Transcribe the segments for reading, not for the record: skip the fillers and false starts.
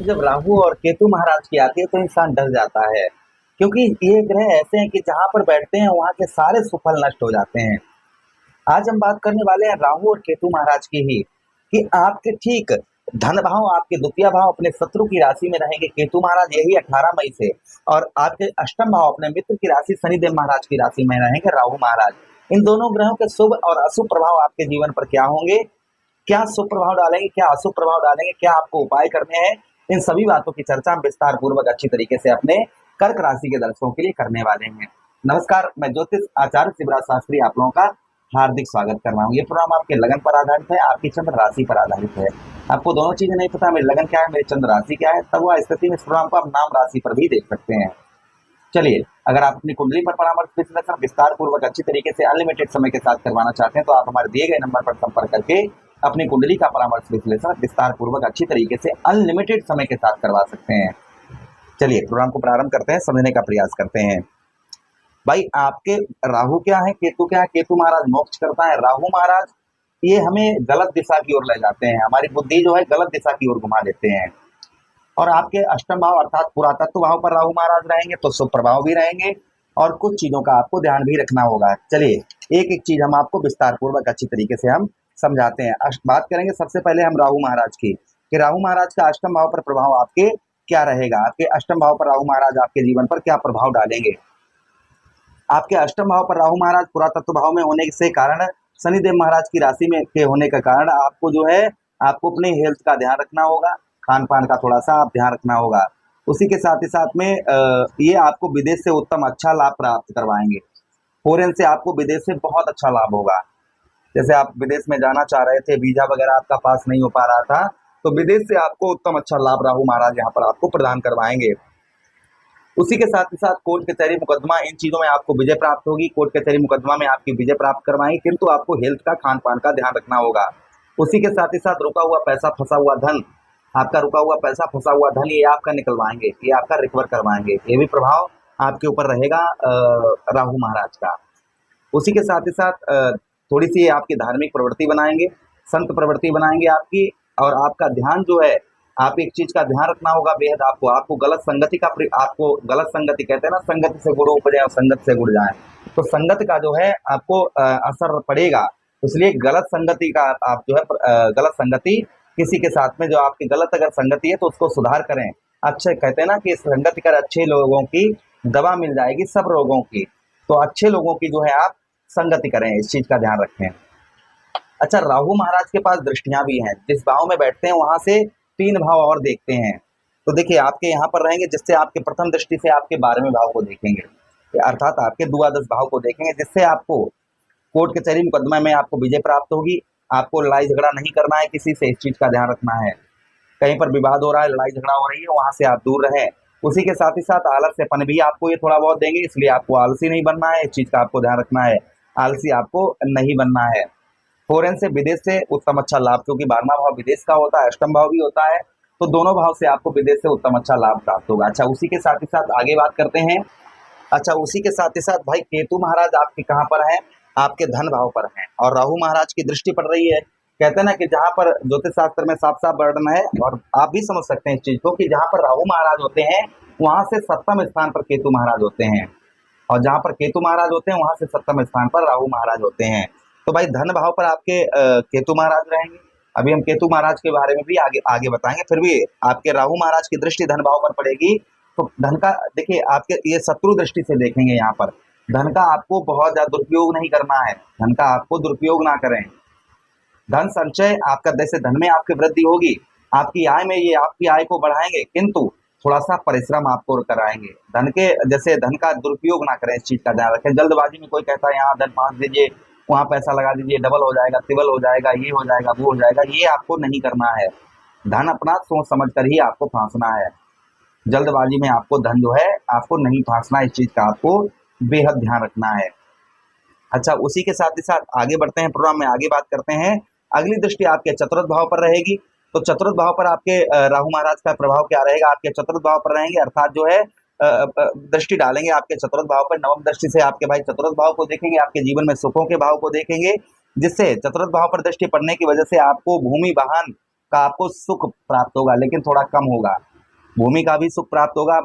बात जब राहु और केतु महाराज की आती है तो इंसान डर जाता है, क्योंकि ये ग्रह ऐसे हैं कि जहां पर बैठते हैं वहां के सारे सुफल नष्ट हो जाते हैं। आज हम बात करने वाले हैं राहु और केतु महाराज की ही, कि आपके ठीक धन भाव, आपके द्वितीय भाव अपने शत्रु की राशि में रहेंगे केतु महाराज, यही 18 मई से। और आपके अष्टम भाव अपने मित्र की राशि शनिदेव महाराज की राशि में रहेंगे राहु महाराज। इन दोनों ग्रहों के शुभ और अशुभ प्रभाव आपके जीवन पर क्या होंगे, क्या शुभ प्रभाव डालेंगे, क्या अशुभ प्रभाव डालेंगे, क्या आपको उपाय करने हैं, इन सभी बातों की चर्चा हम विस्तार पूर्वक अच्छी तरीके से अपने कर्क राशि के दर्शकों के लिए करने वाले हैं। नमस्कार, मैं ज्योतिष आचार्य शिवराज शास्त्री आप लोगों का हार्दिक स्वागत कर रहा हूँ। ये प्रोग्राम आपके लगन पर आधारित है, आपकी चंद्र राशि पर आधारित है। आपको दोनों चीजें नहीं पता, मेरी लगन क्या है, मेरी चंद्र राशि क्या है, तब वह स्थिति में इस प्रोग्राम को आप नाम राशि पर भी देख सकते हैं। चलिए, अगर आप अपनी कुंडली पर परामर्श विश्लेषण विस्तार पूर्वक अच्छी तरीके से अनलिमिटेड समय के साथ करवाना चाहते हैं तो आप हमारे दिए गए नंबर पर संपर्क करके अपनी कुंडली का परामर्श विश्लेषण विस्तार पूर्वक अच्छी तरीके से अनलिमिटेड समय के साथ करवा सकते हैं। चलिए प्रोग्राम को प्रारंभ करते हैं, समझने का प्रयास करते हैं। भाई, आपके राहु क्या है, केतु क्या है। केतु महाराज मोक्ष करता है, राहु महाराज ये हमें गलत दिशा की ओर ले जाते हैं, हमारी बुद्धि जो है गलत दिशा की ओर घुमा देते हैं। और आपके अष्टम भाव अर्थात पुरातत्व भाव पर राहु महाराज रहेंगे तो शुभ प्रभाव भी रहेंगे और कुछ चीजों का आपको ध्यान भी रखना होगा। चलिए एक एक चीज हम आपको विस्तार पूर्वक अच्छी तरीके से हम समझाते हैं। बात करेंगे सबसे पहले हम राहु महाराज की, कि राहु महाराज का अष्टम भाव पर प्रभाव आपके क्या रहेगा। आपके अष्टम भाव पर राहु महाराज आपके जीवन पर क्या प्रभाव डालेंगे। आपके अष्टम भाव पर राहु महाराज पुरातत्व भाव में होने से कारण, शनिदेव महाराज की राशि में के होने के कारण आपको जो है आपको अपने हेल्थ का ध्यान रखना होगा, खान पान का थोड़ा सा आप ध्यान रखना होगा। उसी के साथ ही साथ में ये आपको विदेश से उत्तम अच्छा लाभ प्राप्त करवाएंगे। फॉरेन से आपको विदेश से बहुत अच्छा लाभ होगा। जैसे आप विदेश में जाना चाह रहे थे, वीजा वगैरह आपका पास नहीं हो पा रहा था, तो विदेश से आपको उत्तम अच्छा लाभ राहु महाराज यहाँ पर आपको प्रदान करवाएंगे। उसी के साथ ही साथ कोर्ट कचहरी मुकदमा, इन चीजों में आपको विजय प्राप्त होगी। कोर्ट कचहरी मुकदमा में आपकी विजय प्राप्त करवाएंगे, किंतु आपको हेल्थ का, खान पान का ध्यान रखना होगा। उसी के साथ ही साथ रुका हुआ पैसा, फंसा हुआ धन, आपका रुका हुआ पैसा, फंसा हुआ धन ये आपका निकलवाएंगे, ये आपका रिकवर करवाएंगे। ये भी प्रभाव आपके ऊपर रहेगा राहु महाराज का। उसी के साथ ही साथ थोड़ी सी आपकी धार्मिक प्रवृत्ति बनाएंगे, संत प्रवृत्ति बनाएंगे आपकी। और आपका ध्यान जो है, आप एक चीज का ध्यान रखना होगा बेहद आपको गलत संगति का, आपको गलत संगति कहते हैं ना, संगति से गुरु उपजे और संगत से गुड़ जाए, तो संगत का जो है आपको असर पड़ेगा। इसलिए गलत संगति का आप जो है गलत संगति किसी के साथ में जो आपकी गलत अगर संगति है तो उसको सुधार करें। अच्छे कहते हैं ना कि संगति कर अच्छे लोगों की दवा मिल जाएगी सब रोगों की, तो अच्छे लोगों की जो है आप संगति करें, इस चीज का ध्यान रखें। अच्छा, राहु महाराज के पास दृष्टियां भी हैं, जिस भाव में बैठते हैं वहां से 3 भाव और देखते हैं। तो देखिए आपके यहाँ पर रहेंगे, जिससे आपके प्रथम दृष्टि से आपके 12वें भाव को देखेंगे, अर्थात आपके द्वादश भाव को देखेंगे, जिससे आपको कोर्ट कचहरी मुकदमा में आपको विजय प्राप्त होगी। आपको लड़ाई झगड़ा नहीं करना है किसी से, इस चीज का ध्यान रखना है। कहीं पर विवाद हो रहा है, लड़ाई झगड़ा हो रही है, वहां से आप दूर रहें। उसी के साथ ही साथ आलस्यपन भी आपको ये थोड़ा बहुत देंगे, इसलिए आपको आलसी नहीं बनना है, इस चीज का आपको ध्यान रखना है, आलसी आपको नहीं बनना है। फॉरेन से, विदेश से उत्तम अच्छा लाभ, क्योंकि 12वां भाव विदेश का होता है, अष्टम भाव भी होता है, तो दोनों भाव से आपको विदेश से उत्तम अच्छा लाभ प्राप्त होगा। अच्छा, उसी के साथ ही साथ आगे बात करते हैं। अच्छा, उसी के साथ ही साथ भाई केतु महाराज आपके कहाँ पर हैं, आपके धन भाव पर हैं और राहु महाराज की दृष्टि पड़ रही है। कहते हैं ना कि जहां पर ज्योतिष शास्त्र में साफ साफ वर्णन है, और आप भी समझ सकते हैं इस चीज को, कि जहां पर राहु महाराज होते हैं वहां से 7वें स्थान पर केतु महाराज होते हैं, और जहां पर केतु महाराज होते हैं वहां से 7वें स्थान पर राहु महाराज होते हैं। तो भाई धन भाव पर आपके केतु महाराज रहेंगे। अभी हम केतु महाराज के बारे में भी आगे बताएंगे। फिर भी आपके राहु महाराज की दृष्टि धन भाव पर पड़ेगी, तो धन का देखिए आपके ये शत्रु दृष्टि से देखेंगे। यहाँ पर धन का आपको बहुत ज्यादा दुरुपयोग नहीं करना है, धन का आपको दुरुपयोग ना करें। धन संचय आपका, जैसे धन में आपकी वृद्धि होगी, आपकी आय में ये आपकी आय को बढ़ाएंगे, किंतु थोड़ा सा परिश्रम आपको कराएंगे। धन के जैसे धन का दुरुपयोग ना करें, इस चीज का ध्यान रखें। जल्दबाजी में कोई कहता है यहाँ धन फांस दीजिए, वहां पैसा लगा दीजिए, डबल हो जाएगा, ट्रिबल हो जाएगा, ये हो जाएगा, वो हो जाएगा, ये आपको नहीं करना है। धन अपना सोच समझ कर ही आपको फांसना है। जल्दबाजी में आपको धन जो है आपको नहीं फांसना, इस चीज का आपको बेहद ध्यान रखना है। अच्छा, उसी के साथ ही साथ आगे बढ़ते हैं, प्रोग्राम में आगे बात करते हैं। अगली दृष्टि आपके चतुर्थ भाव पर रहेगी। तो चतुर्थ भाव पर आपके राहु महाराज का प्रभाव क्या रहेगा, आपके चतुर्थ भाव पर रहेंगे, अर्थात जो है दृष्टि डालेंगे आपके चतुर्थ भाव पर। नवम दृष्टि से आपके भाई चतुर्थ भाव को देखेंगे, आपके जीवन में सुखों के भाव को देखेंगे, जिससे चतुर्थ भाव पर दृष्टि पड़ने की वजह से आपको भूमि वाहन का आपको सुख प्राप्त होगा, लेकिन थोड़ा कम होगा। भूमि का भी सुख प्राप्त होगा,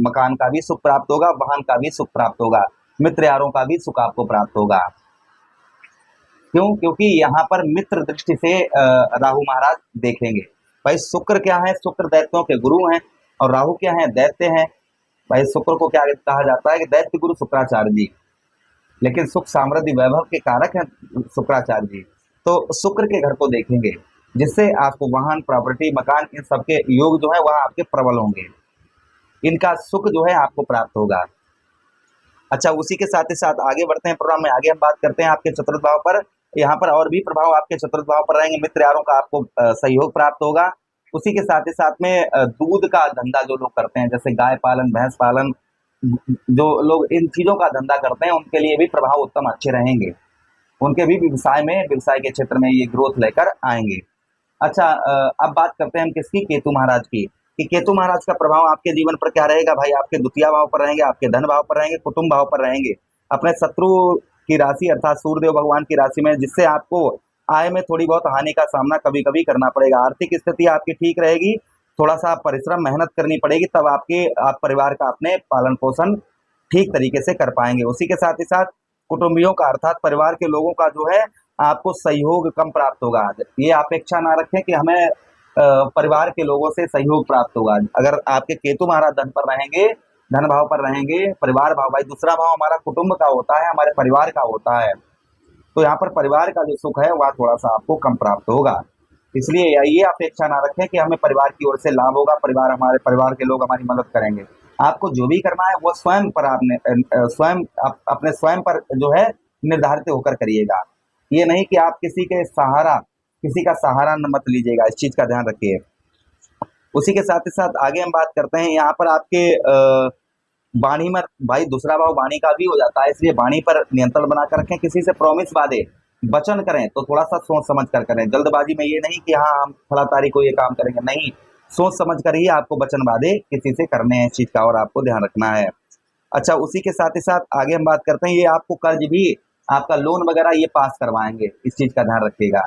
मकान का भी सुख प्राप्त होगा, वाहन का भी सुख प्राप्त होगा, मित्र यारों का भी सुख आपको प्राप्त होगा। क्यों? क्योंकि यहाँ पर मित्र दृष्टि से राहु महाराज देखेंगे। भाई शुक्र क्या है? शुक्र दैत्यों के गुरु हैं और राहु क्या है? दैत्य हैं। भाई शुक्र को क्या कहा जाता है कि दैत्य गुरु शुक्राचार्य जी, लेकिन सुख समृद्धि वैभव के कारक हैं शुक्राचार्य जी। तो शुक्र के घर को देखेंगे, जिससे आपको वाहन, प्रॉपर्टी, मकान, इन सबके योग जो है वह आपके प्रबल होंगे। इनका सुख जो है आपको प्राप्त होगा। अच्छा, उसी के साथ ही साथ आगे बढ़ते हैं प्रोग्राम में। आगे हम बात करते हैं आपके चतुर्थ भाव पर। यहाँ पर और भी प्रभाव आपके चतुर्थ भाव पर रहेंगे। मित्र यारों का आपको सहयोग प्राप्त होगा। उसी के साथ ही साथ में दूध का धंधा जो लोग करते हैं, जैसे गाय पालन, भैंस पालन, जो लोग इन चीजों का धंधा करते हैं, उनके लिए भी प्रभाव उत्तम अच्छे रहेंगे। उनके भी व्यवसाय के क्षेत्र में ये ग्रोथ लेकर आएंगे। अच्छा, अब बात करते हैं हम किसकी? केतु महाराज की। कि केतु महाराज का प्रभाव आपके जीवन पर क्या रहेगा? भाई आपके द्वितीय भाव पर रहेंगे, आपके धन भाव पर रहेंगे, कुटुंब भाव पर रहेंगे, अपने शत्रु की राशि अर्थात सूर्यदेव भगवान की राशि में, जिससे आपको आय में थोड़ी बहुत हानि का सामना कभी कभी करना पड़ेगा। आर्थिक स्थिति आपकी ठीक रहेगी, थोड़ा सा परिश्रम मेहनत करनी पड़ेगी, तब आप परिवार का अपने पालन पोषण ठीक तरीके से कर पाएंगे। उसी के साथ ही साथ कुटुंबियों का अर्थात परिवार के लोगों का जो है आपको सहयोग कम प्राप्त होगा। ये अपेक्षा ना रखें कि हमें परिवार के लोगों से सहयोग प्राप्त होगा। अगर आपके केतु महाराज धन पर रहेंगे, धन भाव पर रहेंगे, परिवार भाव, भाई दूसरा भाव हमारा कुटुंब का होता है, हमारे परिवार का होता है, तो यहाँ पर परिवार का जो सुख है वह थोड़ा सा आपको कम प्राप्त होगा। इसलिए ये अपेक्षा ना रखें कि हमें परिवार की ओर से लाभ होगा, हमारे परिवार के लोग हमारी मदद करेंगे। आपको जो भी करना है वो स्वयं पर आपने अपने स्वयं पर जो है निर्धारित होकर करिएगा। ये नहीं कि आप किसी का सहारा न मत लीजिएगा, इस चीज का ध्यान रखिए। उसी के साथ ही साथ आगे हम बात करते हैं यहाँ पर आपके वाणी में, भाई दूसरा भाव वाणी का भी हो जाता है, इसलिए वाणी पर नियंत्रण बनाकर रखें। किसी से प्रॉमिस वादे वचन करें तो थोड़ा सा सोच समझ कर करें। जल्दबाजी में ये नहीं कि हाँ हम फला तारीख को ये काम करेंगे, नहीं, सोच समझ कर ही आपको वचन वादे किसी से करने हैं, इस चीज का और आपको ध्यान रखना है। अच्छा, उसी के साथ ही साथ आगे हम बात करते हैं, ये आपको कर्ज भी, आपका लोन वगैरह ये पास करवाएंगे, इस चीज का ध्यान रखिएगा।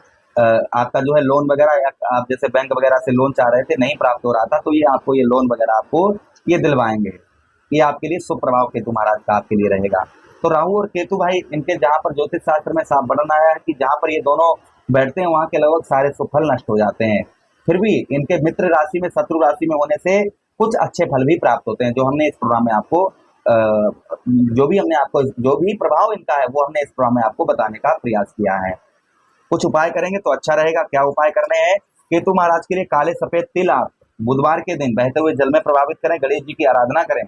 आपका जो है लोन वगैरह, आप जैसे बैंक वगैरह से लोन चाह रहे थे, नहीं प्राप्त हो रहा था, तो ये आपको ये लोन वगैरह आपको ये दिलवाएंगे। ये आपके लिए शुभ प्रभाव केतु महाराज का आपके लिए रहेगा। तो राहु और केतु भाई, इनके जहाँ पर ज्योतिष शास्त्र में साफ वर्णन आया है कि जहाँ पर ये दोनों बैठते हैं वहां के लगभग सारे सुफल नष्ट हो जाते हैं। फिर भी इनके मित्र राशि में, शत्रु राशि में होने से कुछ अच्छे फल भी प्राप्त होते हैं, जो हमने इस प्रोग्राम में आपको जो भी प्रभाव इनका है वो हमने इस प्रोग्राम में आपको बताने का प्रयास किया है। कुछ उपाय करेंगे तो अच्छा रहेगा। क्या उपाय करने हैं? केतु महाराज के लिए काले सफेद तिल आप बुधवार के दिन बहते हुए जल में प्रभावित करें, गणेश जी की आराधना करें,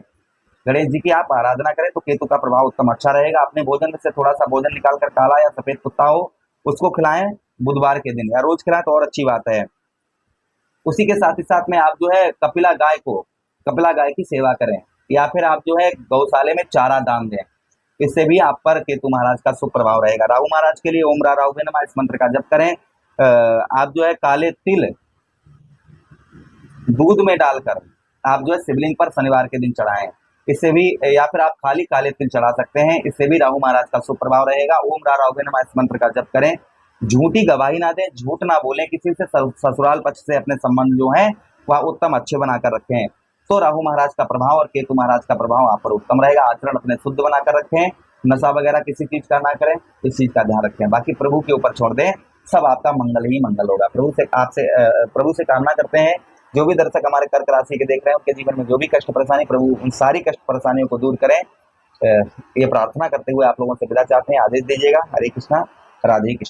गणेश जी की आप आराधना करें तो केतु का प्रभाव उत्तम अच्छा रहेगा। अपने भोजन में से थोड़ा सा भोजन निकालकर काला या सफेद कुत्ता हो उसको खिलाएं बुधवार के दिन, या रोज खिलाएं तो और अच्छी बात है। उसी के साथ ही साथ में आप जो है कपिला गाय की सेवा करें, या फिर आप जो है गौशाले में चारा दान दें, इससे भी आप पर केतु महाराज का शुभ प्रभाव रहेगा। राहु महाराज के लिए ओम राहु नमः इस मंत्र का जप करें। आप जो है काले तिल दूध में डालकर आप जो है शिवलिंग पर शनिवार के दिन चढ़ाएं, इससे भी, या फिर आप खाली काले तिल चढ़ा सकते हैं, इससे भी राहु महाराज का शुभ प्रभाव रहेगा। ओम राहु नमः इस मंत्र का जप करें। झूठी गवाही ना दें, झूठ ना बोलें किसी से, ससुराल पक्ष से अपने संबंध जो है वह उत्तम अच्छे बनाकर रखें, तो राहु महाराज का प्रभाव और केतु महाराज का प्रभाव आप पर उत्तम रहेगा। आचरण अपने शुद्ध बनाकर रखें, नशा वगैरह किसी चीज का ना करें, इस चीज का ध्यान रखें। बाकी प्रभु के ऊपर छोड़ दें, सब आपका मंगल ही मंगल होगा। प्रभु से कामना करते हैं जो भी दर्शक हमारे कर्क राशि के देख रहे हैं उनके जीवन में जो भी कष्ट परेशानी, प्रभु उन सारी कष्ट परेशानियों को दूर करें। ये प्रार्थना करते हुए आप लोगों से विदा चाहते हैं। आदेश दीजिएगा। हरे कृष्णा, राधे कृष्ण।